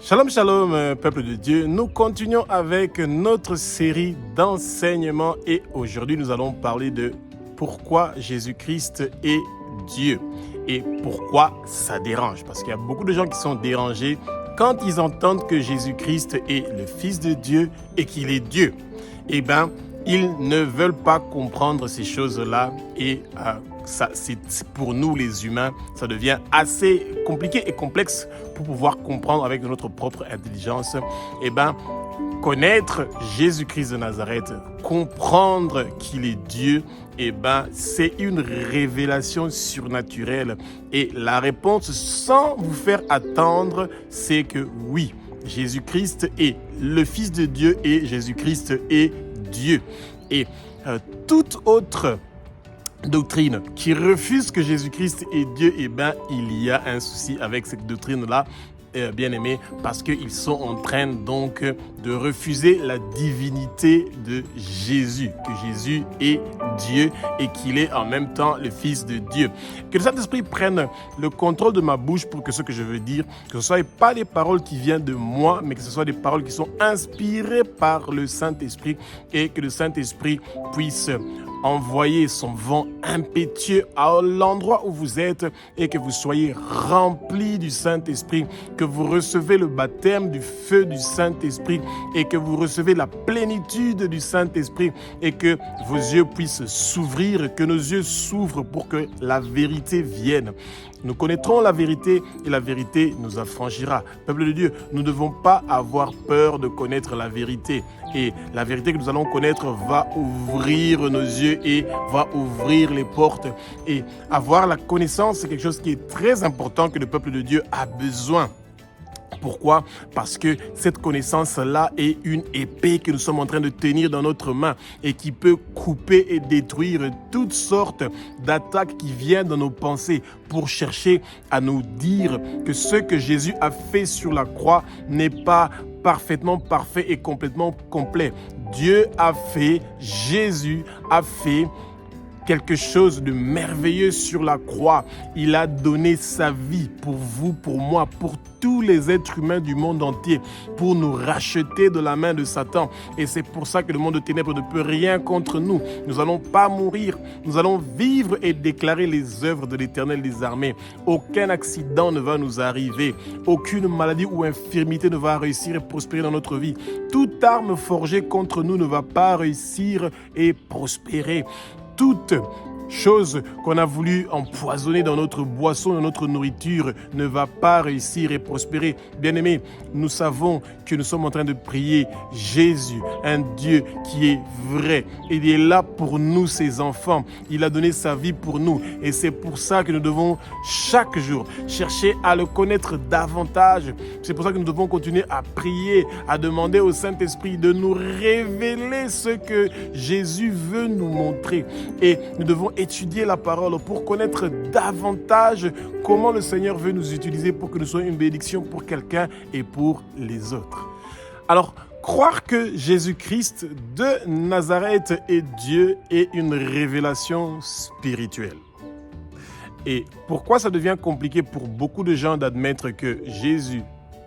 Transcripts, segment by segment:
Shalom, shalom, peuple de Dieu. Nous continuons avec notre série d'enseignements et aujourd'hui nous allons parler de pourquoi Jésus-Christ est Dieu et pourquoi ça dérange. Parce qu'il y a beaucoup de gens qui sont dérangés quand ils entendent que Jésus-Christ est le Fils de Dieu et qu'il est Dieu. Eh bien, ils ne veulent pas comprendre ces choses-là et ça, c'est pour nous les humains, ça devient assez compliqué et complexe pour pouvoir comprendre avec notre propre intelligence. Eh bien, connaître Jésus-Christ de Nazareth, comprendre qu'il est Dieu, eh bien, c'est une révélation surnaturelle. Et la réponse, sans vous faire attendre, c'est que oui, Jésus-Christ est le Fils de Dieu et Jésus-Christ est Dieu. Et toute autre doctrine qui refuse que Jésus-Christ est Dieu, eh bien, il y a un souci avec cette doctrine-là, bien aimé, parce qu'ils sont en train donc de refuser la divinité de Jésus, que Jésus est Dieu et qu'il est en même temps le Fils de Dieu. Que le Saint-Esprit prenne le contrôle de ma bouche pour que ce que je veux dire, que ce ne soit pas des paroles qui viennent de moi, mais que ce soit des paroles qui sont inspirées par le Saint-Esprit et que le Saint-Esprit puisse envoyer son vent impétueux à l'endroit où vous êtes et que vous soyez remplis du Saint-Esprit, que vous recevez le baptême du feu du Saint-Esprit et que vous recevez la plénitude du Saint-Esprit et que vos yeux puissent s'ouvrir, que nos yeux s'ouvrent pour que la vérité vienne. Nous connaîtrons la vérité et la vérité nous affranchira. Peuple de Dieu, nous ne devons pas avoir peur de connaître la vérité. Et la vérité que nous allons connaître va ouvrir nos yeux et va ouvrir les portes. Et avoir la connaissance, c'est quelque chose qui est très important que le peuple de Dieu a besoin. Pourquoi? Parce que cette connaissance-là est une épée que nous sommes en train de tenir dans notre main et qui peut couper et détruire toutes sortes d'attaques qui viennent dans nos pensées pour chercher à nous dire que ce que Jésus a fait sur la croix n'est pas parfaitement parfait et complètement complet. Dieu a fait, Jésus a fait quelque chose de merveilleux sur la croix. Il a donné sa vie pour vous, pour moi, pour tous les êtres humains du monde entier, pour nous racheter de la main de Satan. Et c'est pour ça que le monde de ténèbres ne peut rien contre nous. Nous n'allons pas mourir. Nous allons vivre et déclarer les œuvres de l'Éternel des armées. Aucun accident ne va nous arriver. Aucune maladie ou infirmité ne va réussir et prospérer dans notre vie. Toute arme forgée contre nous ne va pas réussir et prospérer. Toute chose qu'on a voulu empoisonner dans notre boisson, dans notre nourriture, ne va pas réussir et prospérer. Bien-aimés, nous savons que nous sommes en train de prier Jésus, un Dieu qui est vrai. Il est là pour nous, ses enfants. Il a donné sa vie pour nous. Et c'est pour ça que nous devons chaque jour chercher à le connaître davantage. C'est pour ça que nous devons continuer à prier, à demander au Saint-Esprit de nous révéler ce que Jésus veut nous montrer. Et nous devons étudier la parole pour connaître davantage comment le Seigneur veut nous utiliser pour que nous soyons une bénédiction pour quelqu'un et pour les autres. Alors, croire que Jésus-Christ de Nazareth est Dieu est une révélation spirituelle. Et pourquoi ça devient compliqué pour beaucoup de gens d'admettre que Jésus,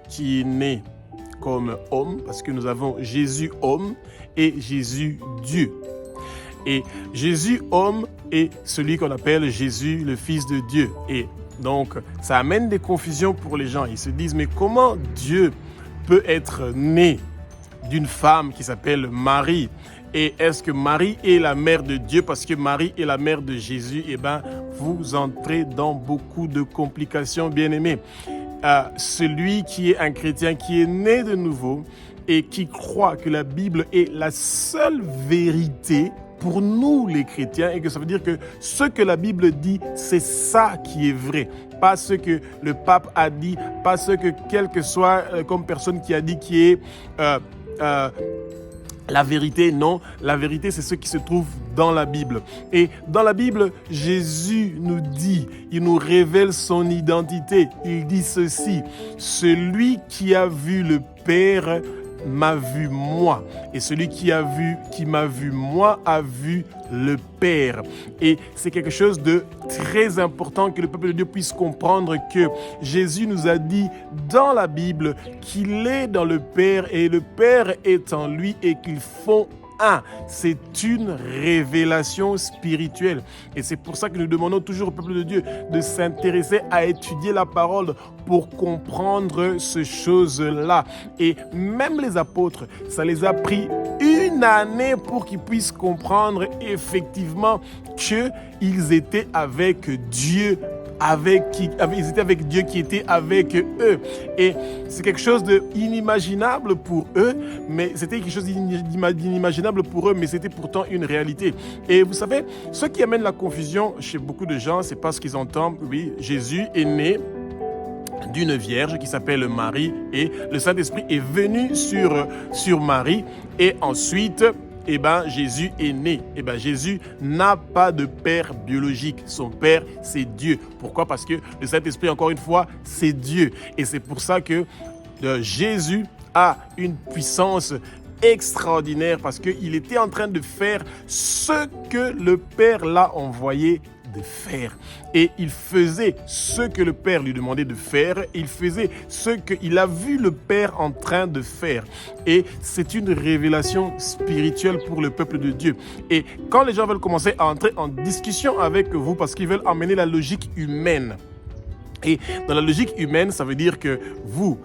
qui est né comme homme, parce que nous avons Jésus homme et Jésus Dieu. Et Jésus homme est celui qu'on appelle Jésus le Fils de Dieu. Et donc, ça amène des confusions pour les gens. Ils se disent, mais comment Dieu peut être né d'une femme qui s'appelle Marie? Et est-ce que Marie est la mère de Dieu parce que Marie est la mère de Jésus? Eh bien, vous entrez dans beaucoup de complications, bien-aimés. Celui qui est un chrétien, qui est né de nouveau et qui croit que la Bible est la seule vérité pour nous les chrétiens et que ça veut dire que ce que la Bible dit, c'est ça qui est vrai. Pas ce que le pape a dit, pas ce que quelle que soit comme personne qui a dit qui est la vérité. Non, la vérité c'est ce qui se trouve dans la Bible. Et dans la Bible, Jésus nous dit, il nous révèle son identité. Il dit ceci: celui qui a vu le Père m'a vu moi. Et celui qui m'a vu moi a vu le Père. Et c'est quelque chose de très important que le peuple de Dieu puisse comprendre, que Jésus nous a dit dans la Bible qu'il est dans le Père et le Père est en lui et qu'ils font un. C'est une révélation spirituelle. Et c'est pour ça que nous demandons toujours au peuple de Dieu de s'intéresser à étudier la parole pour comprendre ces choses-là. Et même les apôtres, ça les a pris une année pour qu'ils puissent comprendre effectivement qu'ils étaient avec Dieu. Ils étaient avec Dieu qui était avec eux. Et c'est quelque chose d'inimaginable pour eux, mais c'était quelque chose d'inimaginable pour eux, mais c'était pourtant une réalité. Et vous savez, ce qui amène la confusion chez beaucoup de gens, c'est parce qu'ils entendent, oui, Jésus est né d'une vierge qui s'appelle Marie et le Saint-Esprit est venu sur Marie et ensuite Jésus est né. Jésus n'a pas de père biologique. Son père, c'est Dieu. Pourquoi? Parce que le Saint-Esprit, encore une fois, c'est Dieu. Et c'est pour ça que Jésus a une puissance extraordinaire parce qu'il était en train de faire ce que le Père l'a envoyé de faire. Et il faisait ce que le Père lui demandait de faire. Il faisait ce qu'il a vu le Père en train de faire. Et c'est une révélation spirituelle pour le peuple de Dieu. Et quand les gens veulent commencer à entrer en discussion avec vous parce qu'ils veulent emmener la logique humaine, et dans la logique humaine, ça veut dire que vous,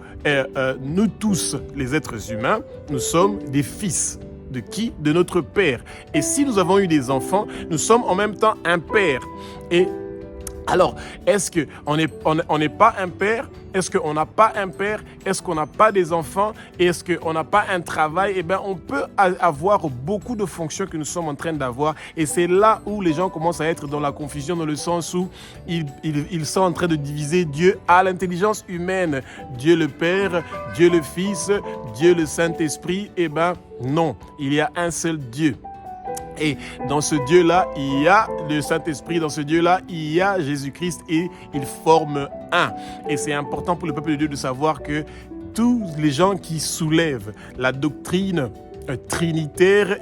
nous tous, les êtres humains, nous sommes des fils. De qui? De notre Père. Et si nous avons eu des enfants, nous sommes en même temps un Père. Et alors, est-ce qu'on n'est pas un père? Est-ce qu'on n'a pas un père? Est-ce qu'on n'a pas des enfants? Et est-ce qu'on n'a pas un travail? On peut avoir beaucoup de fonctions que nous sommes en train d'avoir. Et c'est là où les gens commencent à être dans la confusion, dans le sens où ils sont en train de diviser Dieu à l'intelligence humaine. Dieu le Père, Dieu le Fils, Dieu le Saint-Esprit. Non, il y a un seul Dieu. Et dans ce Dieu-là, il y a le Saint-Esprit. Dans ce Dieu-là, il y a Jésus-Christ et ils forment un. Et c'est important pour le peuple de Dieu de savoir que tous les gens qui soulèvent la doctrine trinitaire,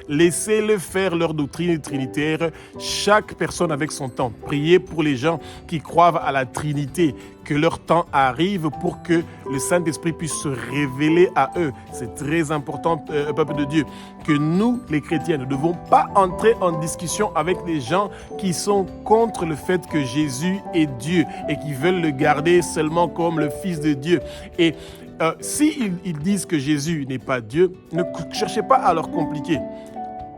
laissez-le faire leur doctrine trinitaire. Chaque personne avec son temps. Priez pour les gens qui croient à la Trinité, que leur temps arrive pour que le Saint-Esprit puisse se révéler à eux. C'est très important, peuple de Dieu, que nous, les chrétiens, ne devons pas entrer en discussion avec les gens qui sont contre le fait que Jésus est Dieu et qui veulent le garder seulement comme le Fils de Dieu. Et s'ils disent que Jésus n'est pas Dieu, ne cherchez pas à leur compliquer.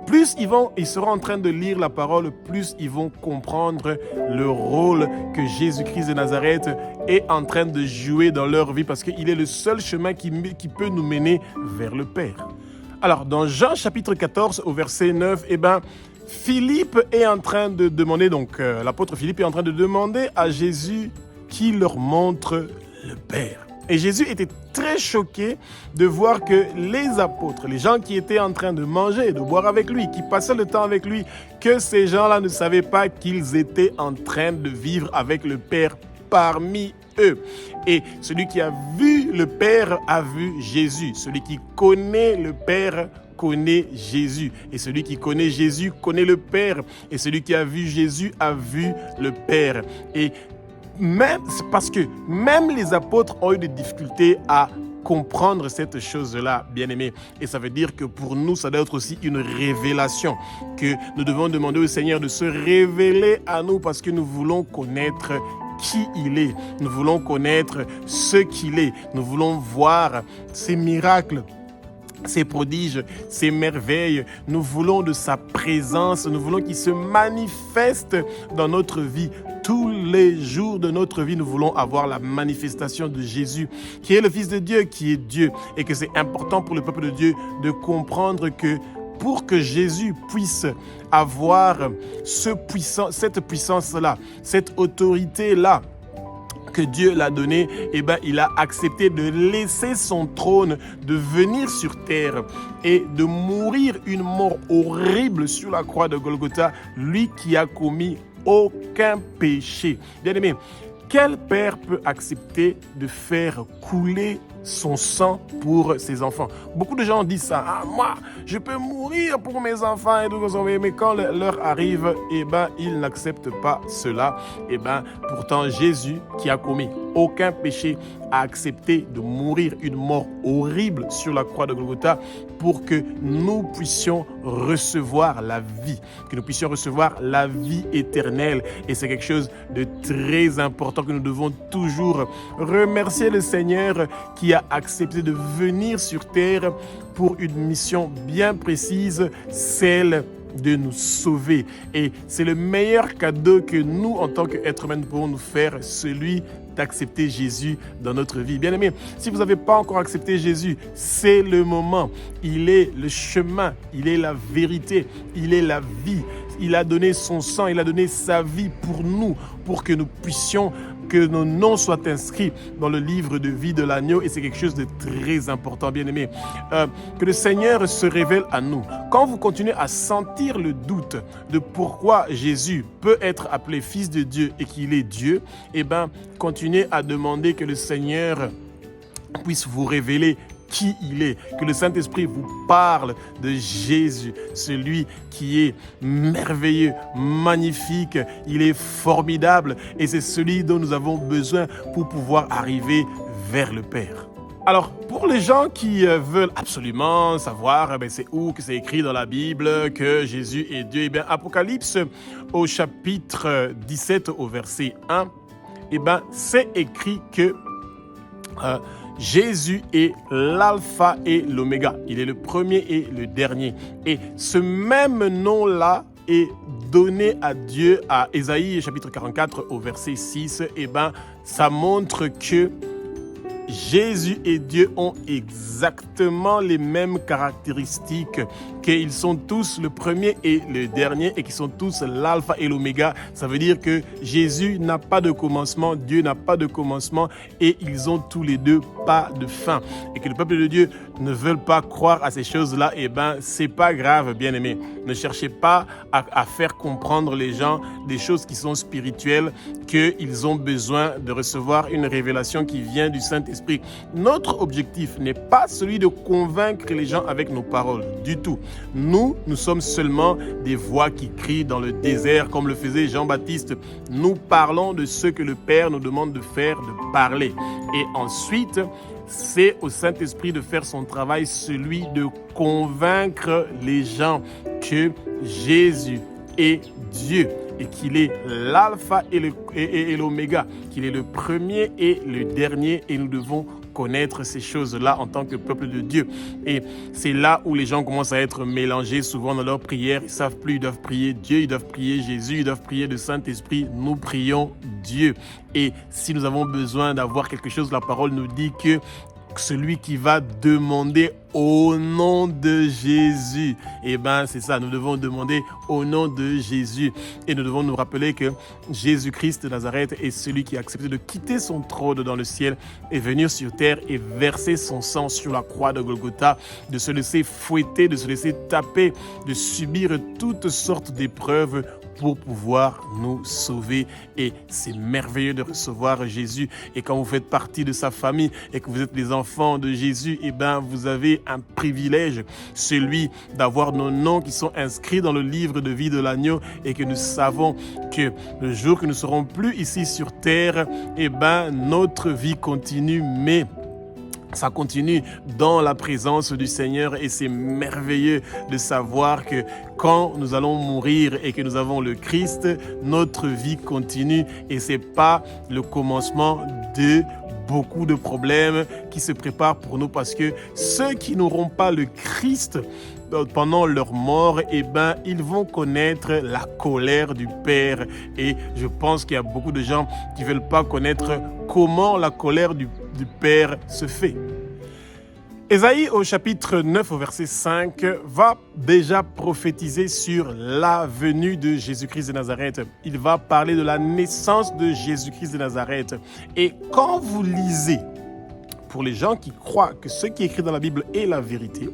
Plus ils seront en train de lire la parole, plus ils vont comprendre le rôle que Jésus-Christ de Nazareth est en train de jouer dans leur vie, parce qu'il est le seul chemin qui peut nous mener vers le Père. Alors, dans Jean chapitre 14, au verset 9, Philippe est en train de demander, l'apôtre Philippe est en train de demander à Jésus qu'il leur montre le Père. Et Jésus était très choqué de voir que les apôtres, les gens qui étaient en train de manger, de boire avec lui, qui passaient le temps avec lui, que ces gens-là ne savaient pas qu'ils étaient en train de vivre avec le Père parmi eux. Et celui qui a vu le Père a vu Jésus. Celui qui connaît le Père connaît Jésus. Et celui qui connaît Jésus connaît le Père. Et celui qui a vu Jésus a vu le Père. Et parce que même les apôtres ont eu des difficultés à comprendre cette chose-là, bien-aimés. Et ça veut dire que pour nous, ça doit être aussi une révélation, que nous devons demander au Seigneur de se révéler à nous, parce que nous voulons connaître qui il est. Nous voulons connaître ce qu'il est. Nous voulons voir ses miracles, ses prodiges, ses merveilles. Nous voulons de sa présence. Nous voulons qu'il se manifeste dans notre vie. Tous les jours de notre vie, nous voulons avoir la manifestation de Jésus, qui est le Fils de Dieu, qui est Dieu. Et que c'est important pour le peuple de Dieu de comprendre que pour que Jésus puisse avoir cette puissance-là, cette autorité-là, que Dieu l'a donné, il a accepté de laisser son trône, de venir sur terre et de mourir une mort horrible sur la croix de Golgotha, lui qui a commis aucun péché. Bien-aimé, quel père peut accepter de faire couler son sang pour ses enfants. Beaucoup de gens disent ça. Ah, moi, je peux mourir pour mes enfants et tout, mais quand l'heure arrive, ils n'acceptent pas cela. Pourtant, Jésus, qui a commis aucun péché, a accepté de mourir une mort horrible sur la croix de Golgotha pour que nous puissions recevoir la vie, que nous puissions recevoir la vie éternelle. Et c'est quelque chose de très important que nous devons toujours remercier le Seigneur qui a accepté de venir sur terre pour une mission bien précise, celle de nous sauver. Et c'est le meilleur cadeau que nous, en tant qu'êtres humains, nous pouvons nous faire, celui d'accepter Jésus dans notre vie. Bien-aimés, si vous n'avez pas encore accepté Jésus, c'est le moment. Il est le chemin, il est la vérité, il est la vie. Il a donné son sang, il a donné sa vie pour nous, pour que nous puissions, que nos noms soient inscrits dans le livre de vie de l'agneau. Et c'est quelque chose de très important, bien-aimés. Que le Seigneur se révèle à nous. Quand vous continuez à sentir le doute de pourquoi Jésus peut être appelé Fils de Dieu et qu'il est Dieu, continuez à demander que le Seigneur puisse vous révéler qui il est, que le Saint-Esprit vous parle de Jésus, celui qui est merveilleux, magnifique, il est formidable et c'est celui dont nous avons besoin pour pouvoir arriver vers le Père. Alors, pour les gens qui veulent absolument savoir c'est où que c'est écrit dans la Bible que Jésus est Dieu, Apocalypse au chapitre 17 au verset 1, c'est écrit que Jésus est l'alpha et l'oméga. Il est le premier et le dernier. Et ce même nom-là est donné à Dieu à Ésaïe chapitre 44 au verset 6. Ça montre que Jésus et Dieu ont exactement les mêmes caractéristiques, qu'ils sont tous le premier et le dernier et qu'ils sont tous l'alpha et l'oméga. Ça veut dire que Jésus n'a pas de commencement, Dieu n'a pas de commencement et ils ont tous les deux pas de fin. Et que le peuple de Dieu ne veut pas croire à ces choses-là, c'est pas grave, bien-aimés. Ne cherchez pas à faire comprendre les gens des choses qui sont spirituelles, qu'ils ont besoin de recevoir une révélation qui vient du Saint-Esprit. Notre objectif n'est pas celui de convaincre les gens avec nos paroles, du tout. Nous sommes seulement des voix qui crient dans le désert, comme le faisait Jean-Baptiste. Nous parlons de ce que le Père nous demande de faire, de parler. Et ensuite, c'est au Saint-Esprit de faire son travail, celui de convaincre les gens que Jésus est Dieu et qu'il est l'alpha et l'oméga, qu'il est le premier et le dernier et nous devons connaître ces choses-là en tant que peuple de Dieu. Et c'est là où les gens commencent à être mélangés souvent dans leur prière. Ils ne savent plus, ils doivent prier Dieu, ils doivent prier Jésus, ils doivent prier le Saint-Esprit. Nous prions Dieu. Et si nous avons besoin d'avoir quelque chose, la parole nous dit que celui qui va demander au nom de Jésus, c'est ça, nous devons demander au nom de Jésus et nous devons nous rappeler que Jésus-Christ de Nazareth est celui qui a accepté de quitter son trône dans le ciel et venir sur terre et verser son sang sur la croix de Golgotha, de se laisser fouetter, de se laisser taper, de subir toutes sortes d'épreuves pour pouvoir nous sauver. Et c'est merveilleux de recevoir Jésus. Et quand vous faites partie de sa famille et que vous êtes les enfants de Jésus, vous avez un privilège, celui d'avoir nos noms qui sont inscrits dans le livre de vie de l'agneau et que nous savons que le jour que nous ne serons plus ici sur terre, notre vie continue, mais ça continue dans la présence du Seigneur et c'est merveilleux de savoir que quand nous allons mourir et que nous avons le Christ, notre vie continue et c'est pas le commencement de beaucoup de problèmes qui se préparent pour nous parce que ceux qui n'auront pas le Christ pendant leur mort, ils vont connaître la colère du Père. Et je pense qu'il y a beaucoup de gens qui ne veulent pas connaître comment la colère du Père se fait. Ésaïe au chapitre 9 au verset 5 va déjà prophétiser sur la venue de Jésus-Christ de Nazareth. Il va parler de la naissance de Jésus-Christ de Nazareth. Et quand vous lisez, pour les gens qui croient que ce qui est écrit dans la Bible est la vérité,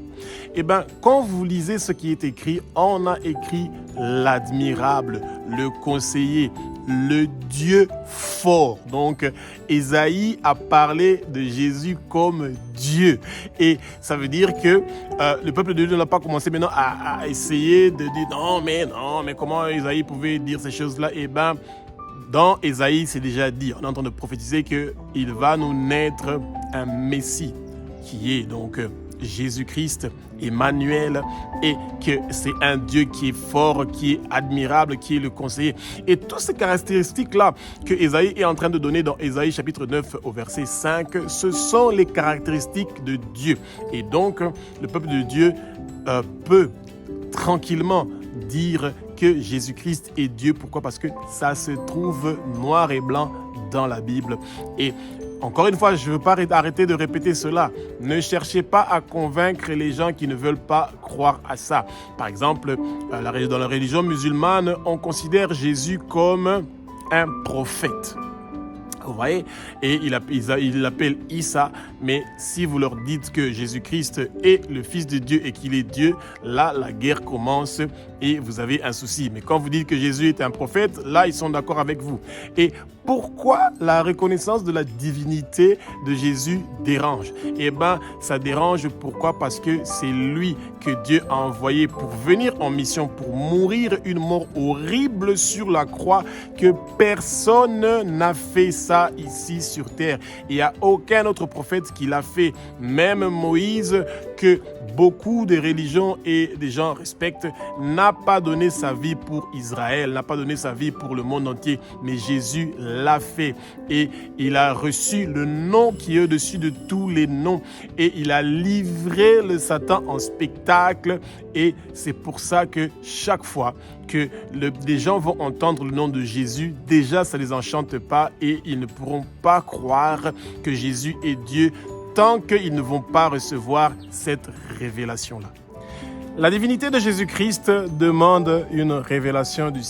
quand vous lisez ce qui est écrit, on a écrit l'admirable, le conseiller, le Dieu fort. Donc, Ésaïe a parlé de Jésus comme Dieu. Et ça veut dire que le peuple de Dieu n'a pas commencé maintenant à essayer de dire non, mais comment Ésaïe pouvait dire ces choses-là? Eh bien, dans Ésaïe, c'est déjà dit, on est en train de prophétiser qu'il va nous naître un Messie qui est donc Jésus-Christ, Emmanuel, et que c'est un Dieu qui est fort, qui est admirable, qui est le conseiller. Et toutes ces caractéristiques-là que Ésaïe est en train de donner dans Ésaïe chapitre 9 au verset 5, ce sont les caractéristiques de Dieu. Et donc, le peuple de Dieu peut tranquillement dire que Jésus-Christ est Dieu. Pourquoi? Parce que ça se trouve noir et blanc dans la Bible. Et encore une fois, je ne veux pas arrêter de répéter cela. Ne cherchez pas à convaincre les gens qui ne veulent pas croire à ça. Par exemple, dans la religion musulmane, on considère Jésus comme un prophète. Vous voyez? Et il l'appelle Issa, mais si vous leur dites que Jésus-Christ est le Fils de Dieu et qu'il est Dieu, là, la guerre commence et vous avez un souci. Mais quand vous dites que Jésus est un prophète, là, ils sont d'accord avec vous. Et pourquoi la reconnaissance de la divinité de Jésus dérange? Eh bien, ça dérange. Pourquoi? Parce que c'est lui que Dieu a envoyé pour venir en mission, pour mourir une mort horrible sur la croix, que personne n'a fait ça ici sur terre. Il n'y a aucun autre prophète qui l'a fait. Même Moïse, que beaucoup de religions et des gens respectent, n'a pas donné sa vie pour Israël, n'a pas donné sa vie pour le monde entier. Mais Jésus l'a fait. Et il a reçu le nom qui est au-dessus de tous les noms. Et il a livré le Satan en spectacle. Et c'est pour ça que chaque fois que des gens vont entendre le nom de Jésus, déjà ça ne les enchante pas et ils ne pourront pas croire que Jésus est Dieu tant qu'ils ne vont pas recevoir cette révélation-là. La divinité de Jésus-Christ demande une révélation du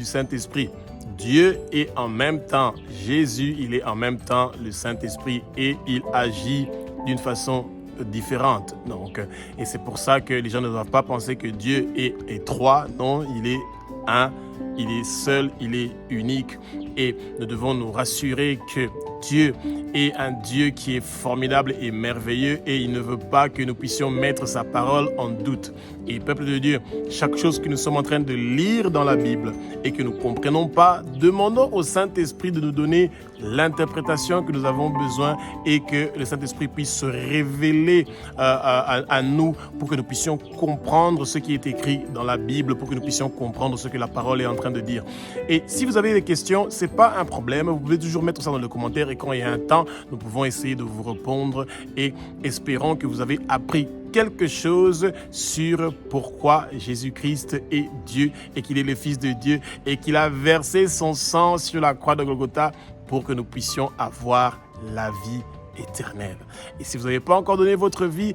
Saint-Esprit. Dieu est en même temps Jésus, il est en même temps le Saint-Esprit et il agit d'une façon différente. Donc, et c'est pour ça que les gens ne doivent pas penser que Dieu est trois. Non, il est un, il est seul, il est unique. Et nous devons nous rassurer que Dieu est un Dieu qui est formidable et merveilleux et il ne veut pas que nous puissions mettre sa parole en doute. Et peuple de Dieu, chaque chose que nous sommes en train de lire dans la Bible et que nous ne comprenons pas, demandons au Saint-Esprit de nous donner l'interprétation que nous avons besoin et que le Saint-Esprit puisse se révéler à nous pour que nous puissions comprendre ce qui est écrit dans la Bible, pour que nous puissions comprendre ce que la parole est en train de dire. Et si vous avez des questions, ce n'est pas un problème. Vous pouvez toujours mettre ça dans le commentaire et quand il y a un temps, nous pouvons essayer de vous répondre et espérons que vous avez appris quelque chose sur pourquoi Jésus-Christ est Dieu et qu'il est le Fils de Dieu et qu'il a versé son sang sur la croix de Golgotha pour que nous puissions avoir la vie éternelle. Et si vous n'avez pas encore donné votre vie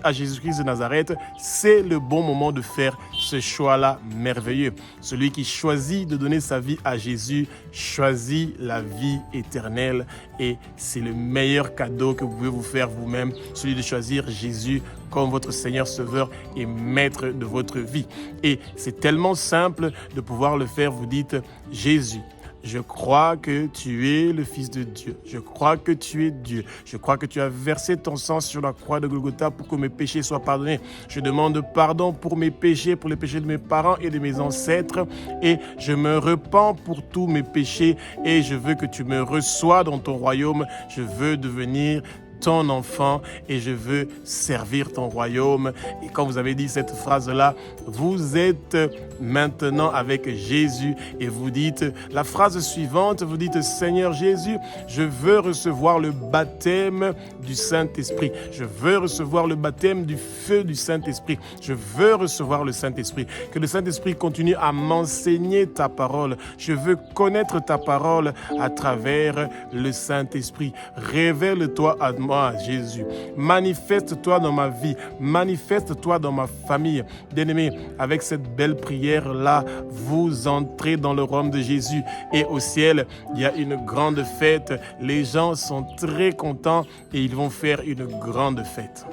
à Jésus-Christ de Nazareth, c'est le bon moment de faire ce choix-là merveilleux. Celui qui choisit de donner sa vie à Jésus choisit la vie éternelle et c'est le meilleur cadeau que vous pouvez vous faire vous-même, celui de choisir Jésus comme votre Seigneur Sauveur et Maître de votre vie. Et c'est tellement simple de pouvoir le faire. Vous dites « Jésus, je crois que tu es le Fils de Dieu. Je crois que tu es Dieu. Je crois que tu as versé ton sang sur la croix de Golgotha pour que mes péchés soient pardonnés. Je demande pardon pour mes péchés, pour les péchés de mes parents et de mes ancêtres. Et je me repens pour tous mes péchés et je veux que tu me reçoies dans ton royaume. Je veux devenir ton enfant et je veux servir ton royaume. Et quand vous avez dit cette phrase-là, vous êtes maintenant avec Jésus et vous dites la phrase suivante, vous dites Seigneur Jésus, je veux recevoir le baptême du Saint-Esprit. Je veux recevoir le baptême du feu du Saint-Esprit. Je veux recevoir le Saint-Esprit. Que le Saint-Esprit continue à m'enseigner ta parole. Je veux connaître ta parole à travers le Saint-Esprit. Révèle-toi à moi, Jésus. Manifeste-toi dans ma vie. Manifeste-toi dans ma famille. Bien-aimés, avec cette belle prière-là, vous entrez dans le royaume de Jésus. Et au ciel, il y a une grande fête. Les gens sont très contents et ils vont faire une grande fête.